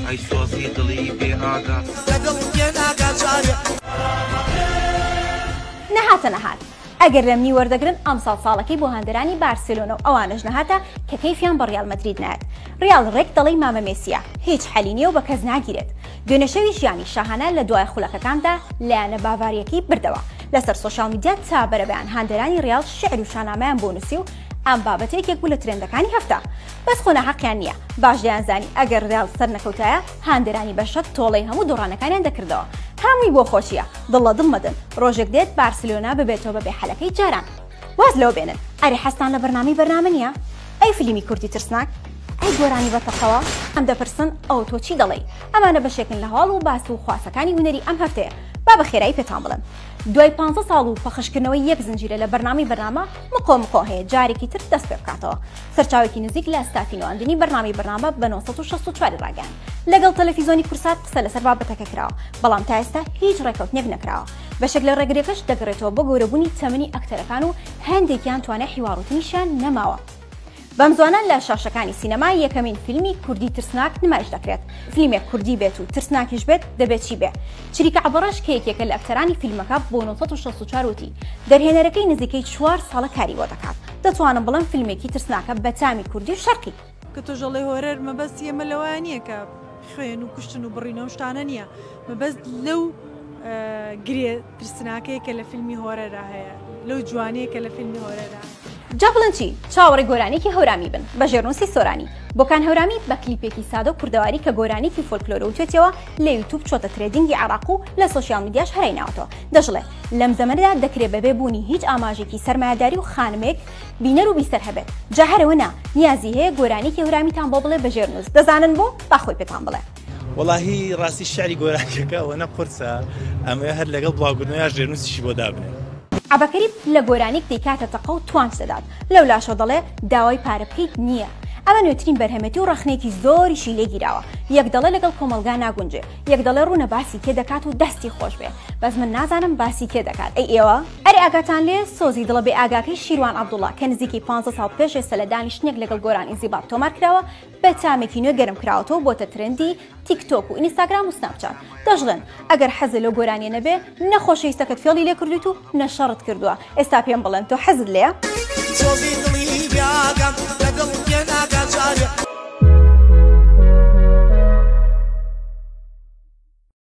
ئەی سۆزی دڵی بێناگات نەهاتە نەهات ئەگەر لەمنی وەردەگرن ئەم ساڵەکەی بۆ هەندەرانی بارسلۆنە و ئەوانش نەهاتە کە کەیفیان بە ڕیال مەدرید نایەت. ڕیال ڕێک دەڵی مامە مێسیە هیچ حەلی نییە و بە کەس ناگیرێت. دوێنێشەوی ژیانی شاهانە لە دوای خولەکەکاندا لایەنە باڤاریەکەی بردەوە. لەسەر سۆشیال میدیا تا بەرەبەیان هەندەرانی ڕیال شعر و شانامەیان بۆ نووسی و ئەم بابەتێک یەک بوو لە ترێندەکانی هەفتە. بەس خۆ ناحەقیان نییە. باش دەیانزانی ئەگەر ڕیال سەر نەکەوتایە هەندەرانی بەشە تۆڵەی هەموو دۆڕانەکانیان دەکردەوە. هەمووی بۆ خۆشیە دڵە دڵمەدن ڕۆژێک دێت بارسلۆنا ببێتەوە بەبێ حەلەکەی جاران. واز لەوە بێنن ئەری حەستان لە بەرنامە نییە؟ ئەی فیلمی کوردی ترسناک؟ ئەی گۆرانی بەتەقەوە؟ ئەم دەپرسن ئەو تۆ چی دەڵێی؟ ئەمانە بەشێکن لە هەواڵ و باس و خواسەکانی هونەری ئەم هەفتەیە. با بە خێرایی پێتان بڵێم. دوای 15 ساڵ و پەخشکردنەوەی یەک زنجیرە لە بەرنامە مقۆ هەیە جارێکی تر دەست پێ بکاتەوە. سەرچاوێکی نزیک لە ئەستافینەوەاندنی بەرنامە بە 1964 ڕاگەیاند. لەگەڵ تەلەڤیزۆنی کورسات قسە لەسەر بابەتەکە کراوە بەڵام تا ئێستا هیچ ڕێکەوتنێک نەکراوە. بەشێک لە ڕێگرێکەش دەگەڕێتەوە بۆ گەورەبوونی تەمەنی ئەکتەرەکان و هەندێکیان توانای حیواڕوتنیشیان نەماوە. بەم زوانان لە شاشەکانی سینەما یەکەمین فیلمی کوردی ترسناک نمایش دەکرێت. فیلمێک کوردی بێت و ترسناکیش بێت دەبێت چی بێ؟ چریکە عەبەڕەش کە یەکێکە لە ئەکتەرانی فیلمەکە بۆ 1964 وتی دەرهێنەرەکەی نزیکەی 4 ساڵە کاری بۆ دەکات. دەتوانم بڵم فیلمێکی ترسناکە بە تامی کوردی و شەرقی. کە تۆ ژەڵێ هۆرەر مەبەست ئێمە لەوە نییە کە خوێن و کوشتن و بڕینەوە شتانە نییە. مەبەست لەو گرێ ترسناکەیە کە لە فیلمی هۆرەرا هەیە لەو جوانەیە کە لە فیلمی هۆرەرا. جا بڵێن چی؟ چاوەڕێ گۆرانێکی هەورامی بن بە ژێرنووسی سۆرانی. بۆکان هەورامی بە کلیپێکی سادە و کوردەواری کە گۆرانێکی فۆلکلۆرە وتێتەوە لە یوتیوب چۆتە ترێدینگی عێراق و لە سۆشیال میدیاش هەرێناوەتەوە. دەژڵێ لەم زەمەنەدا دەکرێت بەبێ بوونی هیچ ئاماژێکی سەرمایەداری و خانمێک بینەر و بیسەر هەبێت. جا هەرەوە نا نیازی هەیە گۆرانێکی هەورامیتان بۆ بڵێ بە ژێرنووس. دەزانن بۆ باخۆی پێتان بڵێ. وەڵاهی ڕاستی شعری گۆرانیەکە ئەوە نەقورسە ئەمە هەر لەگەڵ بڵاوبوونەوەیان ژێرنووسیشی بۆ دابنێ. عەبەکەریب لە گۆرانیک دەیکاتە تەقە و توانج دەدات. لەو لاشە دەڵێ داوای پارە بکەیت نییە. ئەمە نوێترین بەرهەمەتی و ڕەخنێکی زۆریشی لێگیراوە. یەک دەڵێ لەگەڵ کۆمەلگا ناگونجێ، یەک دەڵێ ڕوونە باسی کێ دەکات و دەستی خۆش بێ. بەس من نازانم باسی کێ دەکات. ئەی ئێوە ئەرێ ئاگاتان لێ سۆزی دڵە بێ ئاگاکەی شیروان عەبدوڵڵا کە نزیکی 15 ساڵ پێش ئێستا لە دانیشتنێک لەگەڵ گۆران ئینزیباب تۆمار کراوە بە تامێکی نوێ گەرم کراوەتەوە بۆتە ترندی تیکتۆک و ئینستاگرام و سناپچات. دەژڵێن ئەگەر حەزت لەو گۆرانیە نەبێ نەخۆشەویستەکەت فێڵی لێ کردویت و نەشەڕت کردووە. ئێستا پێم بڵێن تۆ حەزت لێیە؟